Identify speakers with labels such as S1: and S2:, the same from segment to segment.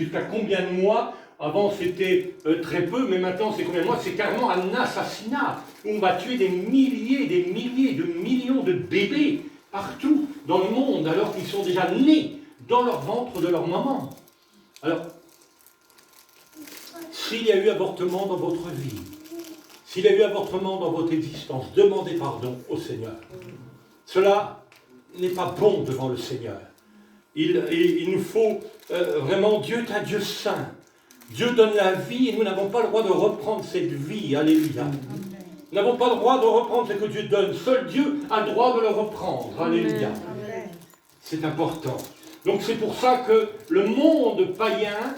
S1: jusqu'à combien de mois. Avant c'était très peu, mais maintenant c'est combien de mois? C'est carrément un assassinat. On va tuer des milliers de millions de bébés partout dans le monde, alors qu'ils sont déjà nés dans leur ventre de leur maman. Alors, s'il y a eu avortement dans votre vie, s'il y a eu avortement dans votre existence, demandez pardon au Seigneur. Cela n'est pas bon devant le Seigneur. Il nous faut vraiment, Dieu est un Dieu saint. Dieu donne la vie et nous n'avons pas le droit de reprendre cette vie. Alléluia. Nous n'avons pas le droit de reprendre ce que Dieu donne. Seul Dieu a le droit de le reprendre. Alléluia. C'est important. Donc c'est pour ça que le monde païen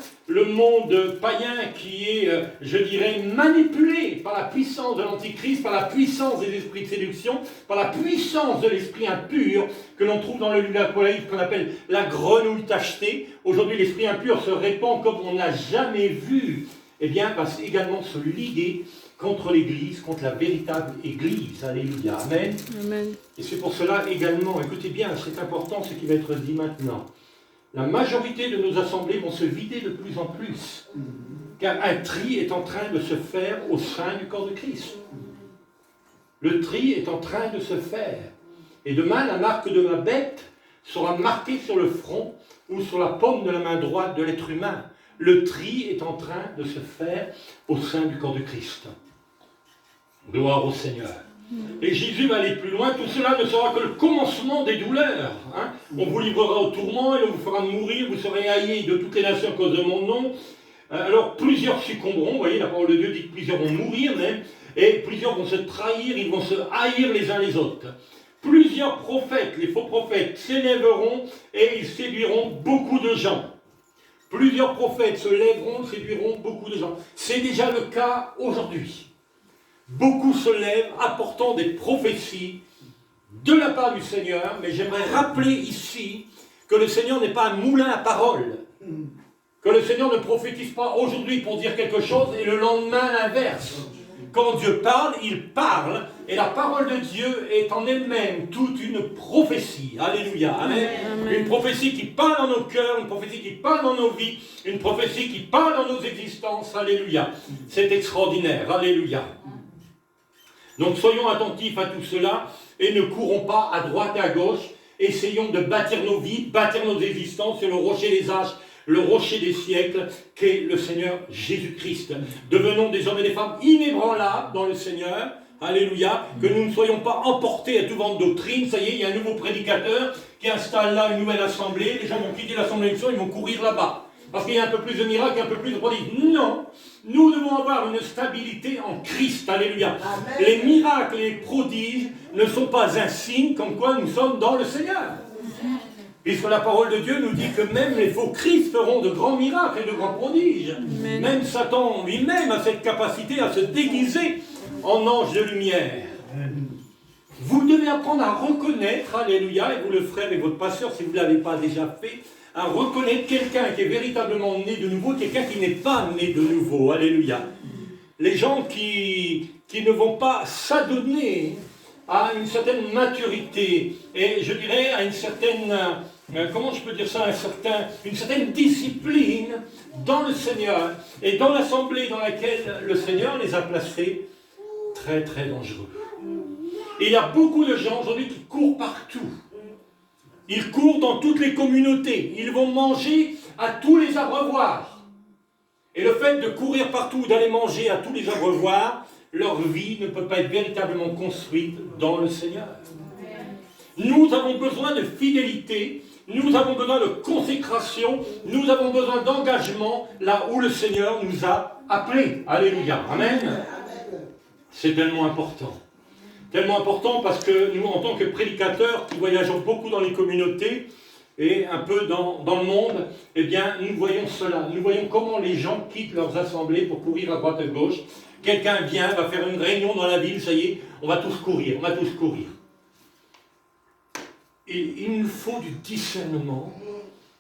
S1: qui est, je dirais, manipulé par la puissance de l'Antichrist, par la puissance des esprits de séduction, par la puissance de l'esprit impur que l'on trouve dans le livre de l'Apocalypse qu'on appelle la grenouille tachetée. Aujourd'hui, l'esprit impur se répand comme on n'a jamais vu. Eh bien, va également se liguer contre l'Église, contre la véritable Église. Alléluia. Amen.
S2: Amen.
S1: Et c'est pour cela également, écoutez bien, c'est important ce qui va être dit maintenant. La majorité de nos assemblées vont se vider de plus en plus, car un tri est en train de se faire au sein du corps de Christ. Le tri est en train de se faire. Et demain, la marque de la bête sera marquée sur le front ou sur la paume de la main droite de l'être humain. Le tri est en train de se faire au sein du corps de Christ. Gloire au Seigneur. Et Jésus va aller plus loin, tout cela ne sera que le commencement des douleurs. Hein. On vous livrera au tourment, et on vous fera mourir, vous serez haïs de toutes les nations à cause de mon nom. Alors plusieurs succomberont, vous voyez, la parole de Dieu dit que plusieurs vont mourir même, et plusieurs vont se trahir, ils vont se haïr les uns les autres. Plusieurs prophètes, les faux prophètes, s'élèveront et ils séduiront beaucoup de gens. Plusieurs prophètes se lèveront, séduiront beaucoup de gens. C'est déjà le cas aujourd'hui. Beaucoup se lèvent apportant des prophéties de la part du Seigneur, mais j'aimerais rappeler ici que le Seigneur n'est pas un moulin à paroles, que le Seigneur ne prophétise pas aujourd'hui pour dire quelque chose et le lendemain l'inverse. Quand Dieu parle, il parle, et la parole de Dieu est en elle-même toute une prophétie. Alléluia. Amen. Amen. Une prophétie qui parle dans nos cœurs, une prophétie qui parle dans nos vies, une prophétie qui parle dans nos existences. Alléluia. C'est extraordinaire. Alléluia. Donc soyons attentifs à tout cela et ne courons pas à droite et à gauche. Essayons de bâtir nos vies, bâtir nos existences sur le rocher des âges, le rocher des siècles, qu'est le Seigneur Jésus-Christ. Devenons des hommes et des femmes inébranlables dans le Seigneur. Alléluia. Que nous ne soyons pas emportés à tout vent de doctrine. Ça y est, il y a un nouveau prédicateur qui installe là une nouvelle assemblée. Les gens vont quitter l'assemblée d'élection, ils vont courir là-bas. Parce qu'il y a un peu plus de miracles, un peu plus de prodiges. Non, nous devons avoir une stabilité en Christ. Alléluia. Amen. Les miracles et les prodiges ne sont pas un signe comme quoi nous sommes dans le Seigneur. Puisque la parole de Dieu nous dit que même les faux Christ feront de grands miracles et de grands prodiges. Amen. Même Satan lui-même a cette capacité à se déguiser en ange de lumière. Amen. Vous devez apprendre à reconnaître, alléluia, et vous le ferez avec votre pasteur si vous ne l'avez pas déjà fait, à reconnaître quelqu'un qui est véritablement né de nouveau, quelqu'un qui n'est pas né de nouveau. Alléluia. Les gens qui ne vont pas s'adonner à une certaine maturité et je dirais à une certaine, comment je peux dire ça, une certaine discipline dans le Seigneur et dans l'assemblée dans laquelle le Seigneur les a placés, très très dangereux. Et il y a beaucoup de gens aujourd'hui qui courent partout. Ils courent dans toutes les communautés. Ils vont manger à tous les abreuvoirs. Et le fait de courir partout, d'aller manger à tous les abreuvoirs, leur vie ne peut pas être véritablement construite dans le Seigneur. Nous avons besoin de fidélité, nous avons besoin de consécration, nous avons besoin d'engagement là où le Seigneur nous a appelés. Alléluia. Amen. C'est tellement important. Tellement important parce que nous, en tant que prédicateurs qui voyageons beaucoup dans les communautés et un peu dans le monde, eh bien, nous voyons cela. Nous voyons comment les gens quittent leurs assemblées pour courir à droite et à gauche. Quelqu'un vient, va faire une réunion dans la ville, ça y est, on va tous courir, on va tous courir. Et il nous faut du discernement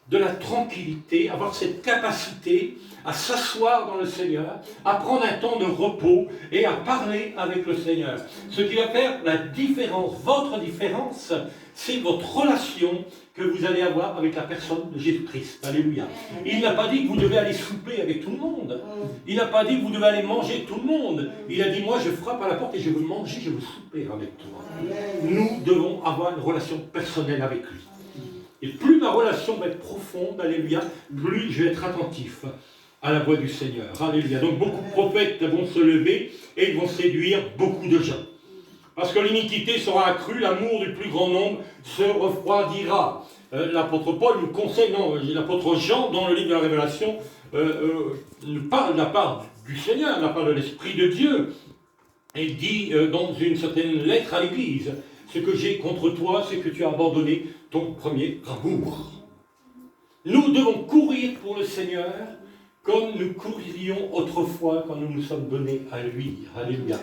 S1: de la tranquillité, avoir cette capacité à s'asseoir dans le Seigneur, à prendre un temps de repos et à parler avec le Seigneur. Ce qui va faire la différence, votre différence, c'est votre relation que vous allez avoir avec la personne de Jésus-Christ. Alléluia. Il n'a pas dit que vous devez aller souper avec tout le monde. Il n'a pas dit que vous devez aller manger avec tout le monde. Il a dit, moi je frappe à la porte et je veux manger, je veux souper avec toi. Nous devons avoir une relation personnelle avec lui. Et plus ma relation va être profonde, alléluia, plus je vais être attentif à la voix du Seigneur. Alléluia. Donc beaucoup de prophètes vont se lever et ils vont séduire beaucoup de gens. Parce que l'iniquité sera accrue, l'amour du plus grand nombre se refroidira. L'apôtre Paul nous conseille, non, l'apôtre Jean, dans le livre de la Révélation, parle de la part du Seigneur, de la part de l'Esprit de Dieu. Et dit dans une certaine lettre à l'Église, ce que j'ai contre toi, c'est que tu as abandonné ton premier amour. Nous devons courir pour le Seigneur comme nous courions autrefois quand nous nous sommes donnés à lui. Alléluia.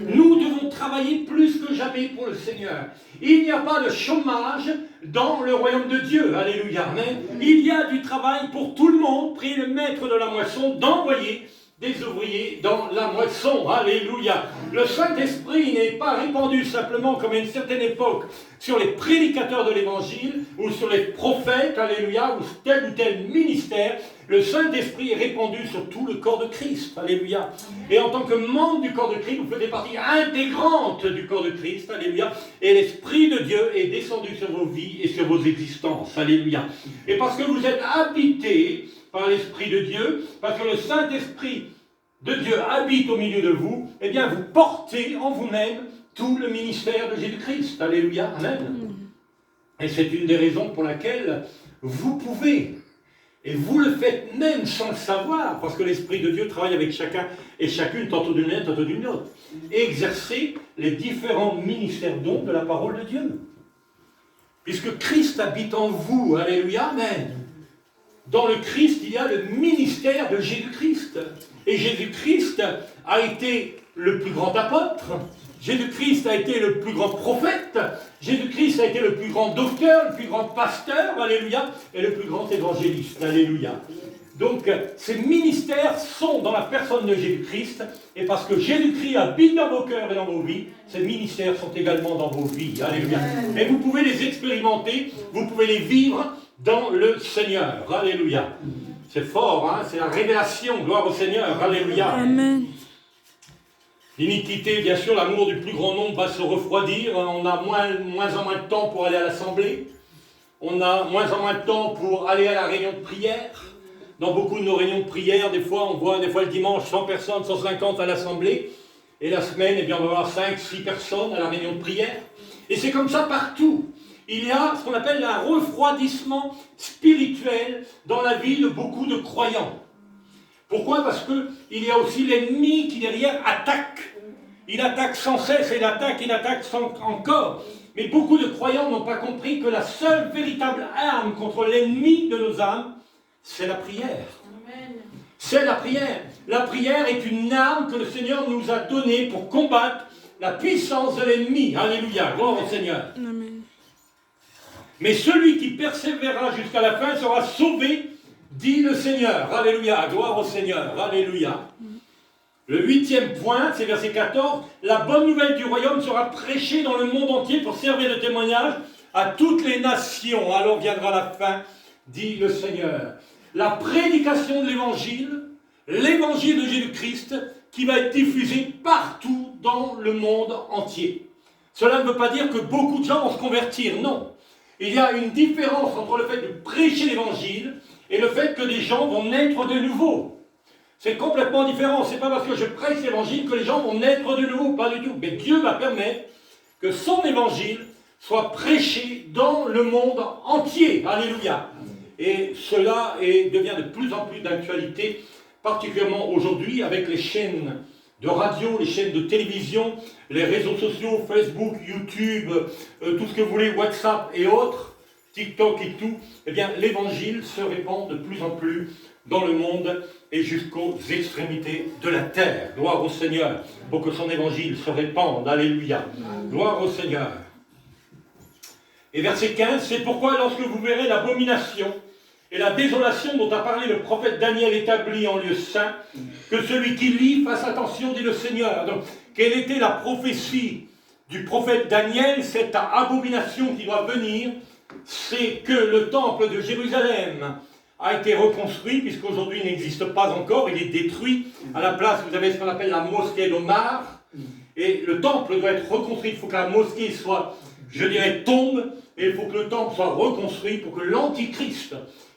S1: Nous devons travailler plus que jamais pour le Seigneur. Il n'y a pas de chômage dans le royaume de Dieu. Alléluia. Amen. Il y a du travail pour tout le monde. Priez le maître de la moisson d'envoyer des ouvriers dans la moisson. Alléluia. Le Saint-Esprit n'est pas répandu simplement comme à une certaine époque sur les prédicateurs de l'Évangile ou sur les prophètes, alléluia, ou tel ministère. Le Saint-Esprit est répandu sur tout le corps de Christ. Alléluia. Et en tant que membre du corps de Christ, vous faites partie intégrante du corps de Christ. Alléluia. Et l'Esprit de Dieu est descendu sur vos vies et sur vos existences. Alléluia. Et parce que vous êtes habités par l'Esprit de Dieu, parce que le Saint-Esprit de Dieu habite au milieu de vous, eh bien vous portez en vous-même tout le ministère de Jésus-Christ. Alléluia. Amen. Et c'est une des raisons pour laquelle vous pouvez, et vous le faites même sans le savoir, parce que l'Esprit de Dieu travaille avec chacun et chacune, tantôt d'une main, tantôt d'une autre, exercer les différents ministères dons de la parole de Dieu. Puisque Christ habite en vous. Alléluia. Amen. Dans le Christ, il y a le ministère de Jésus-Christ. Et Jésus-Christ a été le plus grand apôtre. Jésus-Christ a été le plus grand prophète. Jésus-Christ a été le plus grand docteur, le plus grand pasteur. Alléluia. Et le plus grand évangéliste. Alléluia. Donc, ces ministères sont dans la personne de Jésus-Christ. Et parce que Jésus-Christ habite dans vos cœurs et dans vos vies, ces ministères sont également dans vos vies. Alléluia. Et vous pouvez les expérimenter, vous pouvez les vivre dans le Seigneur. Alléluia. C'est fort, hein? C'est la révélation. Gloire au Seigneur. Alléluia.
S2: Amen.
S1: L'iniquité, bien sûr, l'amour du plus grand nombre va se refroidir. On a moins en moins de temps pour aller à l'assemblée. On a moins en moins de temps pour aller à la réunion de prière. Dans beaucoup de nos réunions de prière, des fois, on voit le dimanche 100 personnes, 150 à l'assemblée. Et la semaine, eh bien, on va avoir 5, 6 personnes à la réunion de prière. Et c'est comme ça partout. Il y a ce qu'on appelle un refroidissement spirituel dans la vie de beaucoup de croyants. Pourquoi? Parce qu'il y a aussi l'ennemi qui derrière attaque. Il attaque sans cesse, et il attaque encore. Mais beaucoup de croyants n'ont pas compris que la seule véritable arme contre l'ennemi de nos âmes, c'est la prière. Amen. C'est la prière. La prière est une arme que le Seigneur nous a donnée pour combattre la puissance de l'ennemi. Alléluia. Gloire au Seigneur.
S2: Amen.
S1: Mais celui qui persévérera jusqu'à la fin sera sauvé, dit le Seigneur. Alléluia. Gloire au Seigneur. Alléluia. Le 8e point, c'est verset 14. La bonne nouvelle du royaume sera prêchée dans le monde entier pour servir de témoignage à toutes les nations. Alors viendra la fin, dit le Seigneur. La prédication de l'évangile de Jésus-Christ, qui va être diffusé partout dans le monde entier. Cela ne veut pas dire que beaucoup de gens vont se convertir, non. Il y a une différence entre le fait de prêcher l'évangile et le fait que des gens vont naître de nouveau. C'est complètement différent. Ce n'est pas parce que je prêche l'évangile que les gens vont naître de nouveau, pas du tout. Mais Dieu va permettre que son évangile soit prêché dans le monde entier. Alléluia. Et cela devient de plus en plus d'actualité, particulièrement aujourd'hui avec les chaînes de radio, les chaînes de télévision, les réseaux sociaux, Facebook, YouTube, tout ce que vous voulez, WhatsApp et autres, TikTok et tout. Eh bien, l'évangile se répand de plus en plus dans le monde et jusqu'aux extrémités de la terre. Gloire au Seigneur, pour que son évangile se répande. Alléluia. Gloire au Seigneur. Et verset 15, c'est pourquoi lorsque vous verrez l'abomination et la désolation dont a parlé le prophète Daniel établie en lieu saint, que celui qui lit fasse attention, dit le Seigneur. Donc, quelle était la prophétie du prophète Daniel? Cette abomination qui doit venir, c'est que le temple de Jérusalem a été reconstruit, puisqu'aujourd'hui il n'existe pas encore, il est détruit. À la place, vous avez ce qu'on appelle la mosquée d'Omar, et le temple doit être reconstruit. Il faut que la mosquée soit, je dirais, tombe, et il faut que le temple soit reconstruit pour que l'Antichrist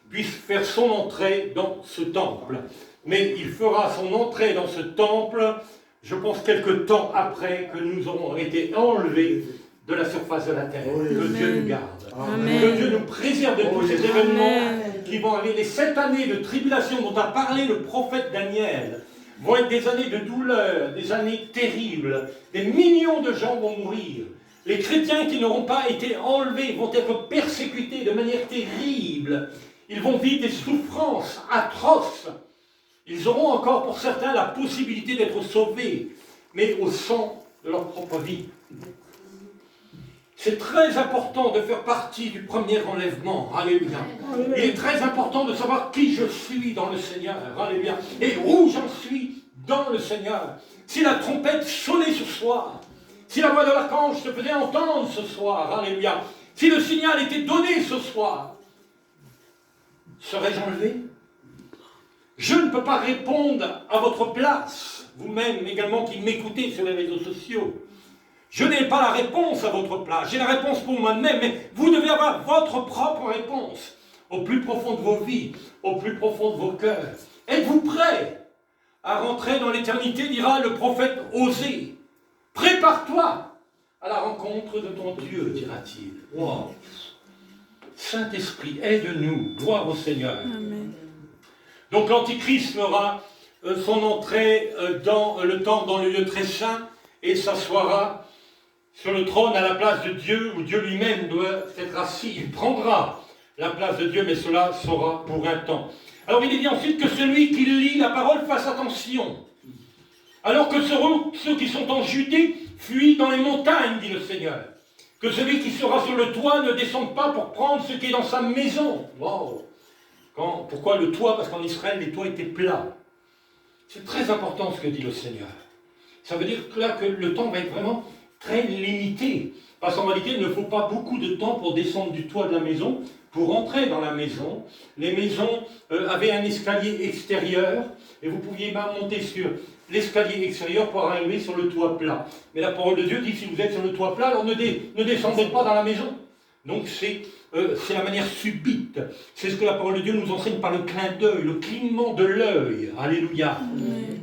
S1: puisse faire son entrée dans ce temple. Mais il fera son entrée dans ce temple, je pense, quelque temps après que nous aurons été enlevés de la surface de la terre.
S2: Amen.
S1: Que Dieu nous garde.
S2: Amen.
S1: Que Dieu nous préserve de tous ces événements qui vont arriver. Les 7 années de tribulation dont a parlé le prophète Daniel vont être des années de douleur, des années terribles. Des millions de gens vont mourir. Les chrétiens qui n'auront pas été enlevés vont être persécutés de manière terrible. Ils vont vivre des souffrances atroces. Ils auront encore pour certains la possibilité d'être sauvés, mais au sang de leur propre vie. C'est très important de faire partie du premier enlèvement. Alléluia. Il est très important de savoir qui je suis dans le Seigneur. Alléluia. Et où j'en suis dans le Seigneur. Si la trompette sonnait ce soir, si la voix de l'archange se faisait entendre ce soir, alléluia, si le signal était donné ce soir, serais-je enlevé? Je ne peux pas répondre à votre place, vous-même également qui m'écoutez sur les réseaux sociaux. Je n'ai pas la réponse à votre place, j'ai la réponse pour moi-même, mais vous devez avoir votre propre réponse, au plus profond de vos vies, au plus profond de vos cœurs. Êtes-vous prêts à rentrer dans l'éternité, dira le prophète Osée. Prépare-toi à la rencontre de ton Dieu, dira-t-il. Wow. Saint-Esprit, aide-nous, gloire au Seigneur.
S2: Amen.
S1: Donc l'Antichrist fera son entrée dans le temple, dans le lieu très saint, et s'assoira sur le trône à la place de Dieu, où Dieu lui-même doit être assis. Il prendra la place de Dieu, mais cela sera pour un temps. Alors il est dit ensuite que celui qui lit la parole fasse attention. Alors que ceux qui sont en Judée fuient dans les montagnes, dit le Seigneur. Que celui qui sera sur le toit ne descende pas pour prendre ce qui est dans sa maison. Wow. Pourquoi le toit? Parce qu'en Israël, les toits étaient plats. C'est très important ce que dit le Seigneur. Ça veut dire que là, que le temps va être vraiment très limité. Parce qu'en réalité, il ne faut pas beaucoup de temps pour descendre du toit de la maison, pour entrer dans la maison. Les maisons avaient un escalier extérieur, et vous pouviez pas monter sur l'escalier extérieur pour arriver sur le toit plat. Mais la parole de Dieu dit, si vous êtes sur le toit plat, alors ne descendez pas dans la maison. Donc c'est la manière subite. C'est ce que la parole de Dieu nous enseigne par le clin d'œil, le clignement de l'œil. Alléluia.
S2: Amen.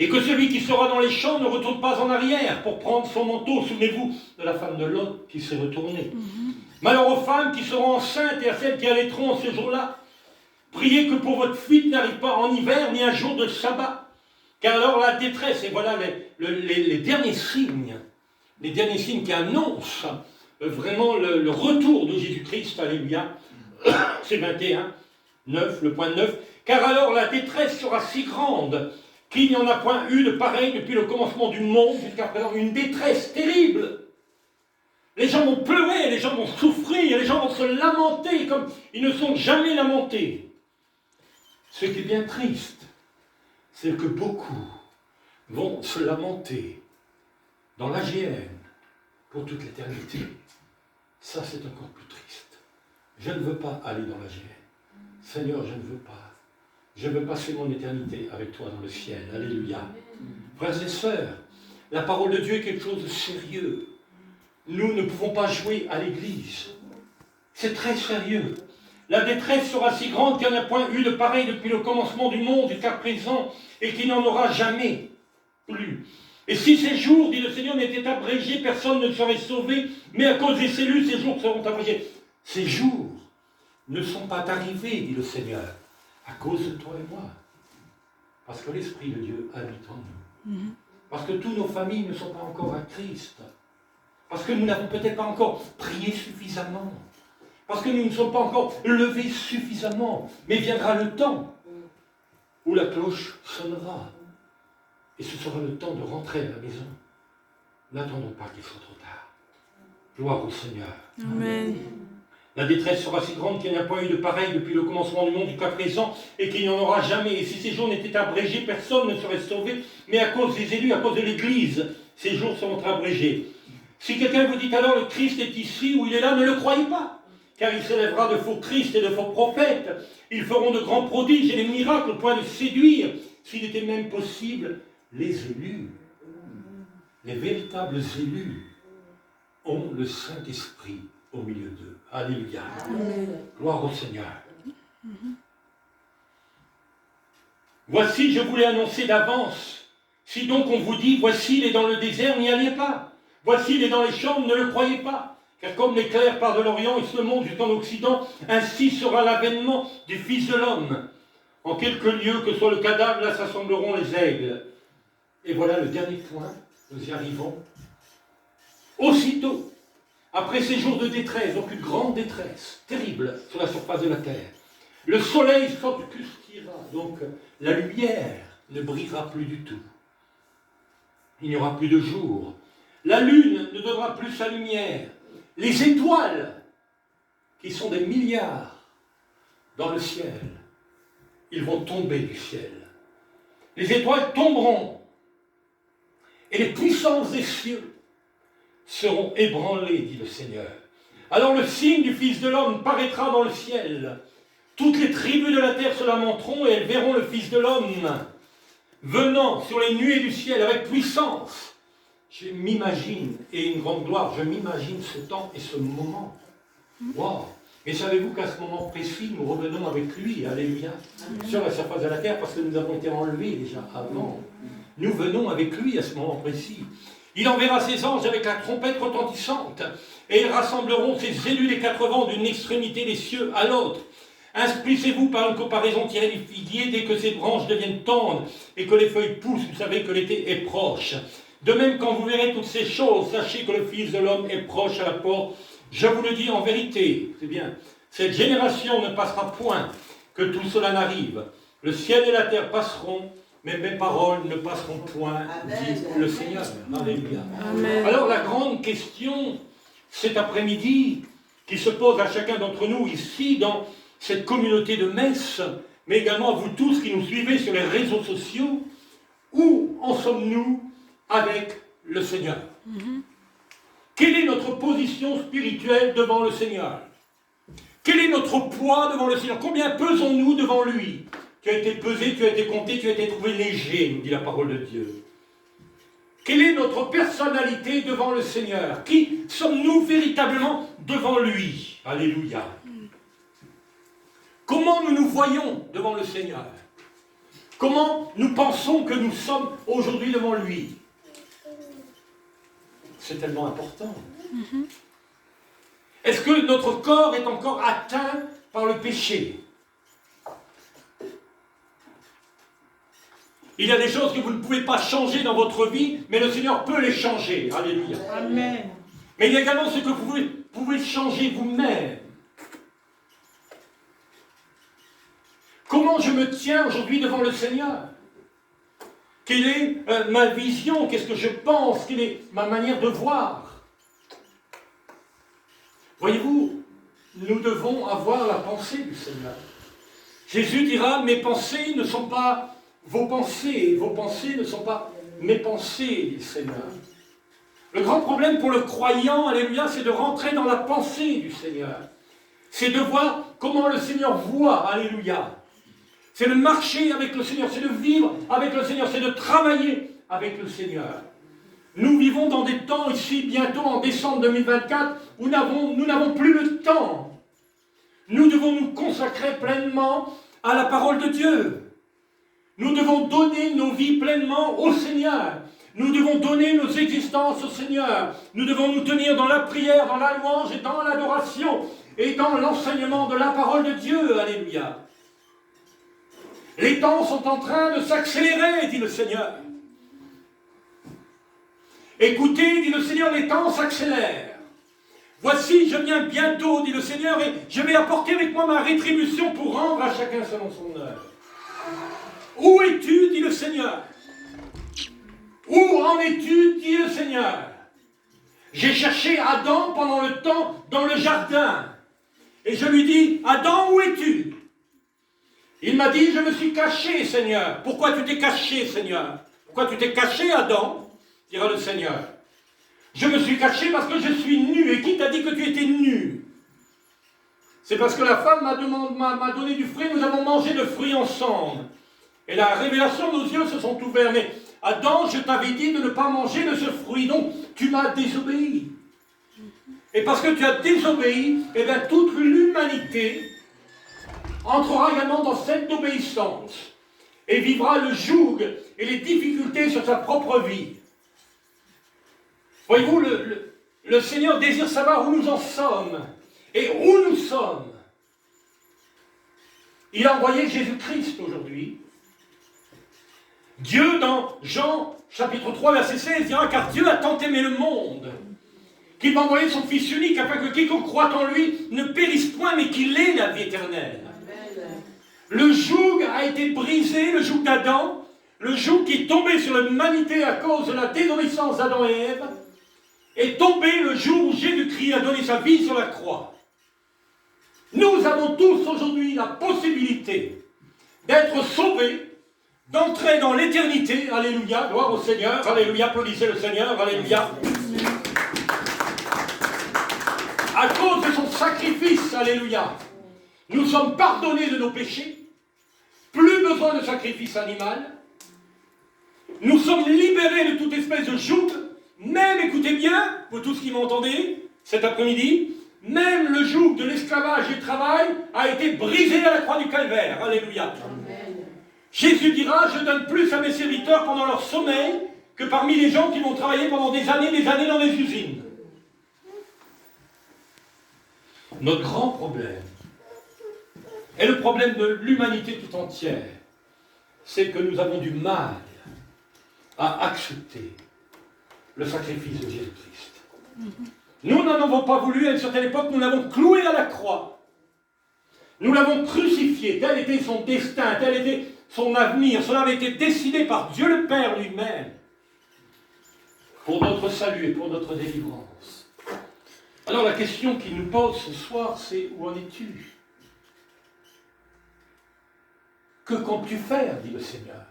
S1: Et que celui qui sera dans les champs ne retourne pas en arrière pour prendre son manteau. Souvenez-vous de la femme de Lot qui s'est retournée. Malheur aux femmes qui seront enceintes et à celles qui allaiteront ce jour-là. Priez que pour votre fuite n'arrive pas en hiver ni un jour de sabbat. Car alors la détresse, et voilà les derniers signes qui annoncent vraiment le retour de Jésus-Christ, alléluia, c'est 21, 9, le point 9. Car alors la détresse sera si grande qu'il n'y en a point eu de pareil depuis le commencement du monde jusqu'à présent, une détresse terrible. Les gens vont pleurer, les gens vont souffrir, les gens vont se lamenter comme ils ne sont jamais lamentés. Ce qui est bien triste, c'est que beaucoup vont se lamenter dans l'AGN pour toute l'éternité. Ça, c'est encore plus triste. Je ne veux pas aller dans l'AGN. Seigneur, je ne veux pas. Je veux passer mon éternité avec toi dans le ciel. Alléluia. Frères et sœurs, la parole de Dieu est quelque chose de sérieux. Nous ne pouvons pas jouer à l'église. C'est très sérieux. La détresse sera si grande qu'il n'y en a point eu de pareil depuis le commencement du monde jusqu'à présent et qu'il n'y en aura jamais plus. Et si ces jours, dit le Seigneur, n'étaient abrégés, personne ne serait sauvé, mais à cause des cellules, ces jours seront abrégés. Ces jours ne sont pas arrivés, dit le Seigneur, à cause de toi et moi. Parce que l'Esprit de Dieu habite en nous. Parce que toutes nos familles ne sont pas encore à Christ. Parce que nous n'avons peut-être pas encore prié suffisamment. Parce que nous ne sommes pas encore levés suffisamment. Mais viendra le temps où la cloche sonnera. Et ce sera le temps de rentrer à la maison. N'attendons pas qu'il soit trop tard. Gloire au Seigneur.
S2: Amen.
S1: La détresse sera si grande qu'il n'y en a pas eu de pareil depuis le commencement du monde jusqu'à présent et qu'il n'y en aura jamais. Et si ces jours n'étaient abrégés, personne ne serait sauvé. Mais à cause des élus, à cause de l'Église, ces jours seront abrégés. Si quelqu'un vous dit alors le Christ est ici ou il est là, ne le croyez pas. Car il s'élèvera de faux Christ et de faux prophètes. Ils feront de grands prodiges et des miracles au point de séduire, s'il était même possible, les élus. Les véritables élus ont le Saint-Esprit au milieu d'eux. Alléluia. Amen. Gloire au Seigneur. Voici, je vous l'ai annoncé d'avance. Si donc on vous dit, voici, il est dans le désert, n'y allez pas. Voici, il est dans les champs, ne le croyez pas. Car comme l'éclair part de l'Orient et se monte jusqu'en Occident, ainsi sera l'avènement du Fils de l'homme. En quelques lieux, que soit le cadavre, là s'assembleront les aigles. Et voilà le dernier point, nous y arrivons. Aussitôt, après ces jours de détresse, donc une grande détresse, terrible, sur la surface de la terre, le soleil s'obscurcira, donc la lumière ne brillera plus du tout. Il n'y aura plus de jour. La lune ne donnera plus sa lumière. Les étoiles, qui sont des milliards dans le ciel, ils vont tomber du ciel. Les étoiles tomberont. Et les puissances des cieux seront ébranlées, dit le Seigneur. Alors le signe du Fils de l'homme paraîtra dans le ciel. Toutes les tribus de la terre se lamenteront et elles verront le Fils de l'homme venant sur les nuées du ciel avec puissance. Je m'imagine, et une grande gloire, je m'imagine ce temps et ce moment. Wow. Et savez-vous qu'à ce moment précis, nous revenons avec lui, alléluia, sur la surface de la terre, parce que nous avons été enlevés déjà avant. Nous venons avec lui à ce moment précis. Il enverra ses anges avec la trompette retentissante, et ils rassembleront ses élus des quatre vents d'une extrémité des cieux à l'autre. Inspirez-vous par une comparaison tirée du figuier, dès que ses branches deviennent tendres et que les feuilles poussent, vous savez que l'été est proche. De même, quand vous verrez toutes ces choses, sachez que le Fils de l'homme est proche à la porte. Je vous le dis en vérité, c'est bien, cette génération ne passera point que tout cela n'arrive. Le ciel et la terre passeront, mais mes paroles ne passeront point, dit le Seigneur. Alléluia. Amen. Alors la grande question, cet après-midi, qui se pose à chacun d'entre nous ici, dans cette communauté de Metz, mais également à vous tous qui nous suivez sur les réseaux sociaux, où en sommes-nous avec le Seigneur? Quelle est notre position spirituelle devant le Seigneur? Quel est notre poids devant le Seigneur? Combien pesons-nous devant lui? Tu as été pesé, tu as été compté, tu as été trouvé léger, nous dit la parole de Dieu. Quelle est notre personnalité devant le Seigneur? Qui sommes-nous véritablement devant lui? Alléluia. Comment nous nous voyons devant le Seigneur? Comment nous pensons que nous sommes aujourd'hui devant lui? C'est tellement important. Est-ce que notre corps est encore atteint par le péché? Il y a des choses que vous ne pouvez pas changer dans votre vie, mais le Seigneur peut les changer. Alléluia. Amen. Mais il y a également ce que vous pouvez changer vous-même. Comment je me tiens aujourd'hui devant le Seigneur? Quelle est ma vision? Qu'est-ce que je pense? Quelle est ma manière de voir? Voyez-vous, nous devons avoir la pensée du Seigneur. Jésus dira, mes pensées ne sont pas vos pensées ne sont pas mes pensées, dit le Seigneur. Le grand problème pour le croyant, alléluia, c'est de rentrer dans la pensée du Seigneur. C'est de voir comment le Seigneur voit, alléluia. C'est de marcher avec le Seigneur, c'est de vivre avec le Seigneur, c'est de travailler avec le Seigneur. Nous vivons dans des temps ici, bientôt en décembre 2024, où nous n'avons plus le temps. Nous devons nous consacrer pleinement à la parole de Dieu. Nous devons donner nos vies pleinement au Seigneur. Nous devons donner nos existences au Seigneur. Nous devons nous tenir dans la prière, dans la louange et dans l'adoration et dans l'enseignement de la parole de Dieu. Alléluia. Les temps sont en train de s'accélérer, dit le Seigneur. Écoutez, dit le Seigneur, les temps s'accélèrent. Voici, je viens bientôt, dit le Seigneur, et je vais apporter avec moi ma rétribution pour rendre à chacun selon son œuvre. Où es-tu, dit le Seigneur? Où en es-tu, dit le Seigneur? J'ai cherché Adam pendant le temps dans le jardin. Et je lui dis, Adam, où es-tu? Il m'a dit, je me suis caché, Seigneur. Pourquoi tu t'es caché, Seigneur? Pourquoi tu t'es caché, Adam? Dira le Seigneur. Je me suis caché parce que je suis nu. Et qui t'a dit que tu étais nu? C'est parce que la femme m'a donné du fruit, nous avons mangé le fruit ensemble. Et la révélation, nos yeux se sont ouverts. Mais Adam, je t'avais dit de ne pas manger de ce fruit, donc tu m'as désobéi. Et parce que tu as désobéi, eh bien toute l'humanité entrera également dans cette obéissance et vivra le joug et les difficultés sur sa propre vie. Voyez-vous, le Seigneur désire savoir où nous en sommes et où nous sommes. Il a envoyé Jésus-Christ aujourd'hui. Dieu, dans Jean chapitre 3, verset 16, dira, car Dieu a tant aimé le monde qu'il m'a envoyé son Fils unique, afin que quiconque croit en lui ne périsse point, mais qu'il ait la vie éternelle. Amen. Le joug a été brisé, le joug d'Adam, le joug qui est tombé sur l'humanité à cause de la désobéissance d'Adam et Ève, est tombé le jour où Jésus-Christ a donné sa vie sur la croix. Nous avons tous aujourd'hui la possibilité d'être sauvés, d'entrer dans l'éternité. Alléluia, gloire au Seigneur, alléluia, applaudissez le Seigneur, alléluia. À cause de son sacrifice, alléluia, nous sommes pardonnés de nos péchés, plus besoin de sacrifice animal, nous sommes libérés de toute espèce de joug, même, écoutez bien, pour tous qui m'entendez, cet après-midi, même le joug de l'esclavage et du travail a été brisé à la croix du Calvaire, alléluia. Amen. Jésus dira, je donne plus à mes serviteurs pendant leur sommeil que parmi les gens qui vont travailler pendant des années dans les usines. Notre grand problème, et le problème de l'humanité tout entière, c'est que nous avons du mal à accepter le sacrifice de Jésus-Christ. Nous n'en avons pas voulu, à une certaine époque, nous l'avons cloué à la croix. Nous l'avons crucifié, tel était son destin, tel était son avenir, cela avait été décidé par Dieu le Père lui-même, pour notre salut et pour notre délivrance. Alors la question qu'il nous pose ce soir, c'est où en es-tu? Que comptes-tu faire, dit le Seigneur?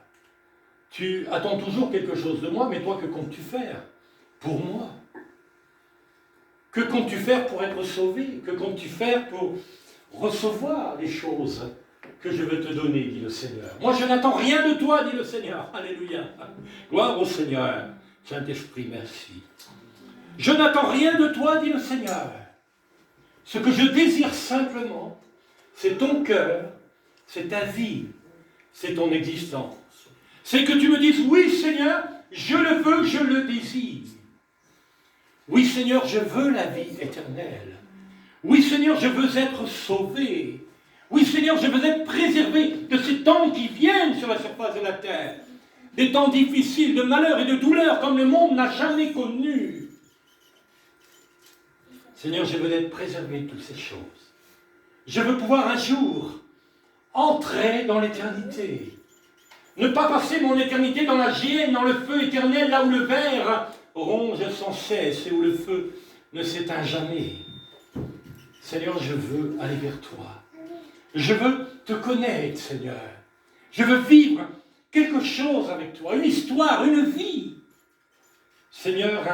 S1: Tu attends toujours quelque chose de moi, mais toi, que comptes-tu faire pour moi? Que comptes-tu faire pour être sauvé? Que comptes-tu faire pour recevoir les choses que je veux te donner, dit le Seigneur? Moi, je n'attends rien de toi, dit le Seigneur. Alléluia. Gloire au Seigneur. Saint-Esprit, merci. Je n'attends rien de toi, dit le Seigneur. Ce que je désire simplement, c'est ton cœur, c'est ta vie, c'est ton existence. C'est que tu me dises, oui Seigneur, je le veux, je le désire. Oui Seigneur, je veux la vie éternelle. Oui Seigneur, je veux être sauvé. Oui Seigneur, je veux être préservé de ces temps qui viennent sur la surface de la terre. Des temps difficiles, de malheur et de douleur comme le monde n'a jamais connu. Seigneur, je veux être préservé de toutes ces choses. Je veux pouvoir un jour entrer dans l'éternité. Ne pas passer mon éternité dans la géhenne, dans le feu éternel, là où le ver ronge sans cesse et où le feu ne s'éteint jamais. Seigneur, je veux aller vers toi. Je veux te connaître, Seigneur. Je veux vivre quelque chose avec toi, une histoire, une vie. Seigneur,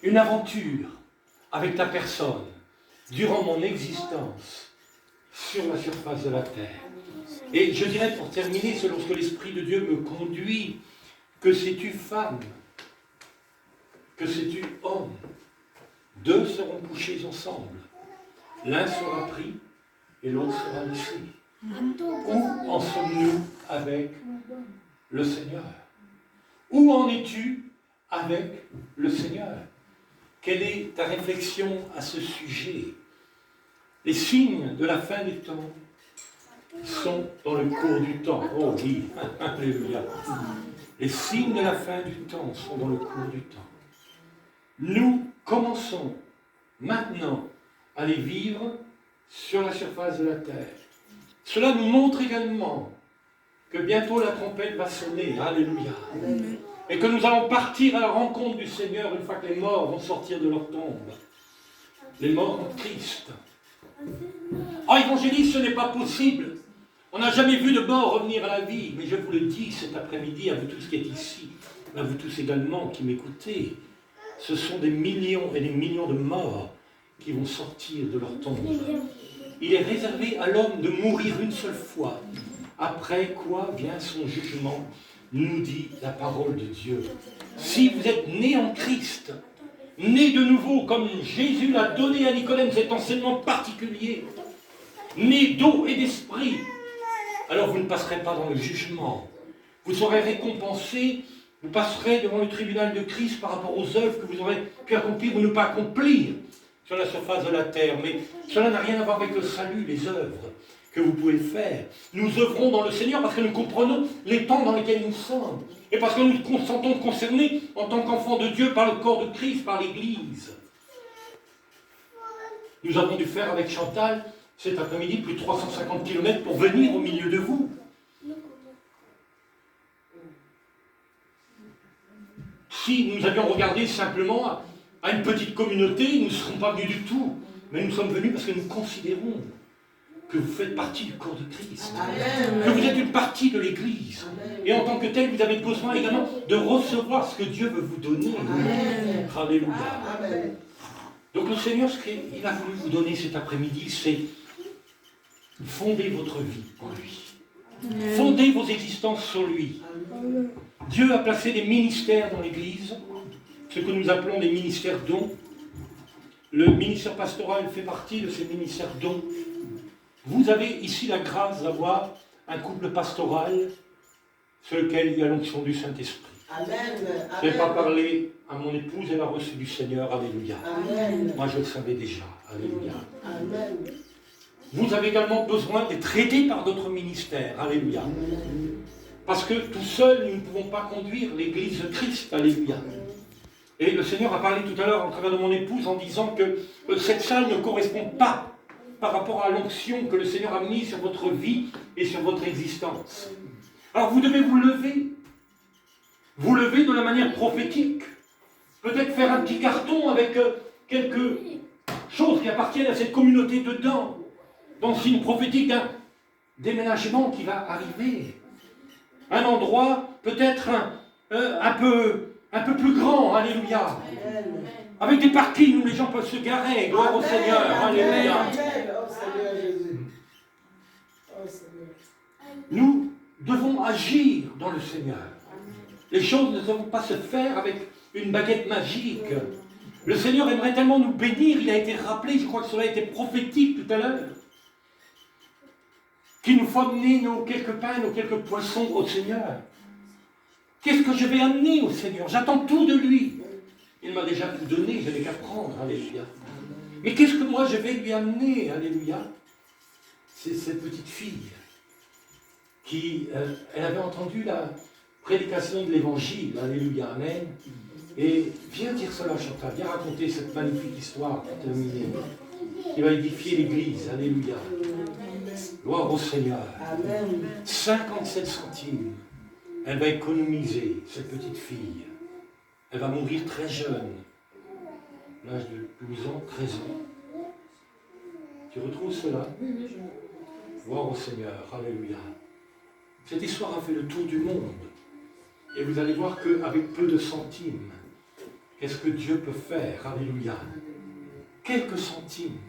S1: une aventure avec ta personne, durant mon existence, sur la surface de la terre. Et je dirais pour terminer, c'est lorsque l'Esprit de Dieu me conduit, que sais-tu femme, que sais-tu homme, deux seront couchés ensemble, l'un sera pris et l'autre sera laissé. Où en sommes-nous avec le Seigneur? Où en es-tu avec le Seigneur? Quelle est ta réflexion à ce sujet? Les signes de la fin des temps sont dans le cours du temps. Oh oui, alléluia. Les signes de la fin du temps sont dans le cours du temps. Nous commençons maintenant à les vivre sur la surface de la terre. Cela nous montre également que bientôt la trompette va sonner. Alléluia. Amen. Et que nous allons partir à la rencontre du Seigneur une fois que les morts vont sortir de leur tombe. Les morts en Christ. Oh, évangéliste, ce n'est pas possible. On n'a jamais vu de mort revenir à la vie. Mais je vous le dis cet après-midi, à vous tous qui êtes ici, à vous tous également qui m'écoutez, ce sont des millions et des millions de morts qui vont sortir de leur tombe. Il est réservé à l'homme de mourir une seule fois. Après quoi vient son jugement, nous dit la parole de Dieu. Si vous êtes né en Christ, né de nouveau, comme Jésus l'a donné à Nicodème, cet enseignement particulier, né d'eau et d'esprit, alors vous ne passerez pas dans le jugement. Vous serez récompensé, vous passerez devant le tribunal de Christ par rapport aux œuvres que vous aurez pu accomplir ou ne pas accomplir sur la surface de la terre. Mais cela n'a rien à voir avec le salut, les œuvres que vous pouvez faire. Nous œuvrons dans le Seigneur parce que nous comprenons les temps dans lesquels nous sommes. Et parce que nous nous sentons concernés en tant qu'enfants de Dieu par le corps de Christ, par l'Église. Nous avons dû faire avec Chantal, cet après-midi, plus de 350 km pour venir au milieu de vous. Si nous avions regardé simplement à une petite communauté, nous ne serons pas venus du tout. Mais nous sommes venus parce que nous considérons que vous faites partie du corps de Christ. Amen. Que vous êtes une partie de l'Église. Amen. Et en tant que tel, vous avez besoin également de recevoir ce que Dieu veut vous donner. Amen. Alléluia. Amen. Donc le Seigneur, ce qu'il a voulu vous donner cet après-midi, c'est fonder votre vie en lui. Amen. Fondez vos existences sur lui. Amen. Dieu a placé des ministères dans l'Église, ce que nous appelons les ministères dons. Le ministère pastoral fait partie de ces ministères dons. Vous avez ici la grâce d'avoir un couple pastoral sur lequel il y a l'onction du Saint-Esprit. Amen. Je n'ai pas parlé à mon épouse, elle a reçu du Seigneur. Alléluia. Amen. Moi, je le savais déjà. Alléluia. Amen. Vous avez également besoin d'être aidés par d'autres ministères. Alléluia. Amen. Parce que tout seul, nous ne pouvons pas conduire l'Église de Christ. Alléluia. Et le Seigneur a parlé tout à l'heure en travers de mon épouse en disant que cette salle ne correspond pas par rapport à l'onction que le Seigneur a mise sur votre vie et sur votre existence. Alors vous devez vous lever. Vous lever de la manière prophétique. Peut-être faire un petit carton avec quelques choses qui appartiennent à cette communauté dedans. Dans le signe prophétique d'un déménagement qui va arriver. Un endroit peut-être un peu plus grand. Alléluia. Avec des parkings où les gens peuvent se garer. Gloire au Seigneur. Alléluia. Nous devons agir dans le Seigneur. Les choses ne vont pas se faire avec une baguette magique. Le Seigneur aimerait tellement nous bénir, il a été rappelé, je crois que cela a été prophétique tout à l'heure, qu'il nous faut amener nos quelques pains, nos quelques poissons au Seigneur. Qu'est-ce que je vais amener au Seigneur? J'attends tout de lui. Il m'a déjà tout donné, je n'ai qu'à prendre, alléluia. Mais qu'est-ce que moi je vais lui amener, alléluia? C'est cette petite fille qui, elle avait entendu la prédication de l'Évangile, alléluia, amen. Et viens dire cela, Chantal, viens raconter cette magnifique histoire pour terminer, qui va édifier l'Église, alléluia. Gloire au Seigneur. Amen. 57 centimes, elle va économiser, cette petite fille. Elle va mourir très jeune, l'âge de 12 ans, 13 ans. Tu retrouves cela? Gloire au Seigneur, alléluia. Cette histoire a fait le tour du monde. Et vous allez voir qu'avec peu de centimes, qu'est-ce que Dieu peut faire? Alléluia. Quelques centimes.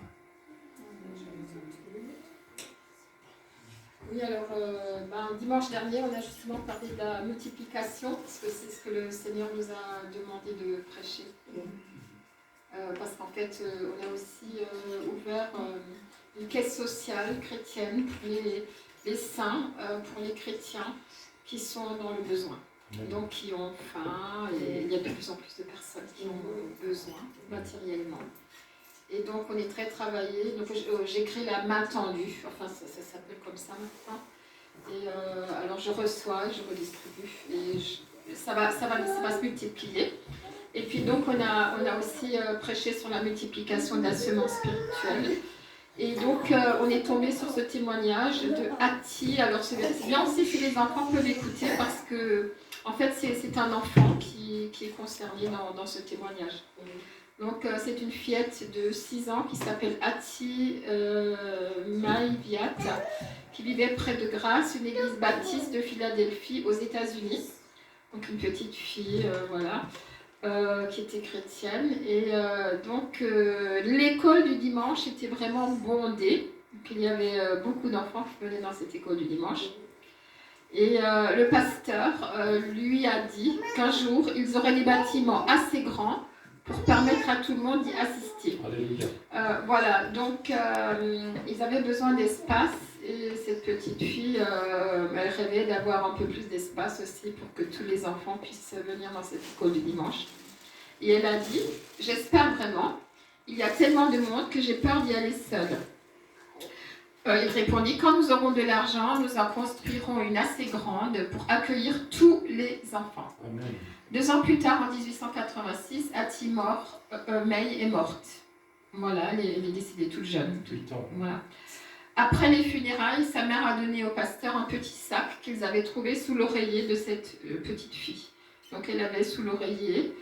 S2: Oui, alors, dimanche dernier, on a justement parlé de la multiplication, parce que c'est ce que le Seigneur nous a demandé de prêcher. Parce qu'en fait, on a aussi ouvert une caisse sociale chrétienne pour les saints, pour les chrétiens qui sont dans le besoin. Donc qui ont faim, et il y a de plus en plus de personnes qui ont besoin matériellement. Et donc on est très travaillé. Donc j'ai créé la main tendue, enfin ça s'appelle comme ça maintenant. Et alors je reçois, je redistribue, et ça va se multiplier. Et puis donc on a aussi prêché sur la multiplication de la semence spirituelle. Et donc on est tombé sur ce témoignage de Hattie. Alors c'est bien aussi si les enfants peuvent écouter, parce que en fait c'est un enfant qui est concerné dans ce témoignage. Donc c'est une fillette de 6 ans qui s'appelle Ati Maiviat, qui vivait près de Grace, une église baptiste de Philadelphie aux États-Unis. Donc une petite fille, qui était chrétienne. Et donc l'école du dimanche était vraiment bondée. Donc, il y avait beaucoup d'enfants qui venaient dans cette école du dimanche. Et le pasteur lui a dit qu'un jour, ils auraient des bâtiments assez grands pour permettre à tout le monde d'y assister. Voilà, donc ils avaient besoin d'espace et cette petite fille, elle rêvait d'avoir un peu plus d'espace aussi pour que tous les enfants puissent venir dans cette école du dimanche. Et elle a dit, j'espère vraiment, il y a tellement de monde que j'ai peur d'y aller seule. Il répondit, quand nous aurons de l'argent, nous en construirons une assez grande pour accueillir tous les enfants. Amen. 2 ans plus tard, en 1886, Ati May est morte. Voilà, elle est décédée toute jeune. Voilà. Après les funérailles, sa mère a donné au pasteur un petit sac qu'ils avaient trouvé sous l'oreiller de cette petite fille. Donc elle avait sous l'oreiller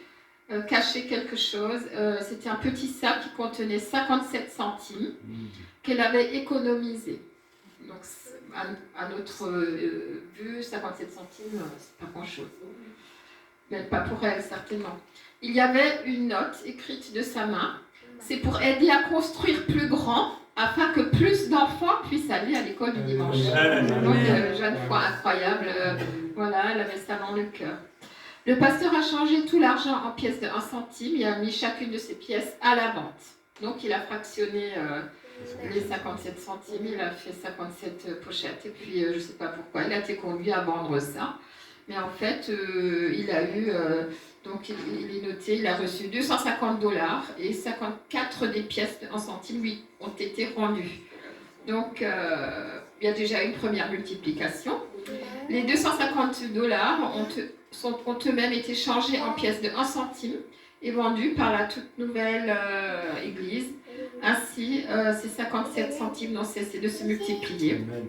S2: caché quelque chose. C'était un petit sac qui contenait 57 centimes qu'elle avait économisé. Donc à notre vue, 57 centimes, c'est pas grand-chose. Mais pas pour elle, certainement. Il y avait une note écrite de sa main. C'est pour aider à construire plus grand, afin que plus d'enfants puissent aller à l'école du dimanche. Donc, jeune foi incroyable. Voilà, elle avait ça dans le cœur. Le pasteur a changé tout l'argent en pièces de 1 centime et a mis chacune de ces pièces à la vente. Donc, il a fractionné les 57 centimes, il a fait 57 pochettes. Et puis, je ne sais pas pourquoi, il a été conduit à vendre ça. Mais en fait, il a eu, donc il est noté, il a reçu $250 et 54 des pièces de 1 centime lui ont été rendues. Donc, il y a déjà une première multiplication. Les $250 ont eux-mêmes été changés en pièces de 1 centime et vendus par la toute nouvelle église. Ainsi, ces 57 centimes n'ont cessé de se multiplier. Amen.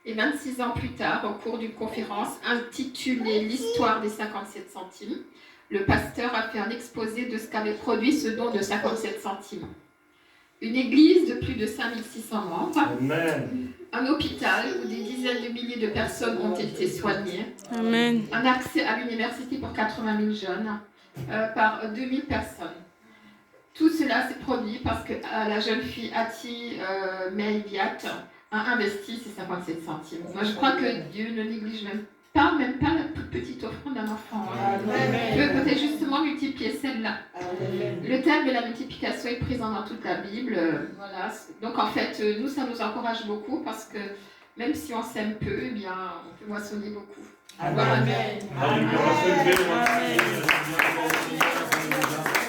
S2: Et 26 ans plus tard, au cours d'une conférence intitulée « L'histoire des 57 centimes », le pasteur a fait un exposé de ce qu'avait produit ce don de 57 centimes. Une église de plus de 5600 membres, Amen. Un hôpital où des dizaines de milliers de personnes ont été soignées, Amen. Un accès à l'université pour 80 000 jeunes par 2000 personnes. Tout cela s'est produit parce que la jeune fille Ati Maiviat a investi ses 57 centimes. Moi, je crois que Dieu ne néglige même pas la toute petite offrande d'un enfant. Dieu peut justement multiplier celle-là. Le thème de la multiplication est présent dans toute la Bible. Voilà. Donc, en fait, nous, ça nous encourage beaucoup parce que même si on sème peu, eh bien, on peut moissonner beaucoup. Amen. Amen. Amen. Amen.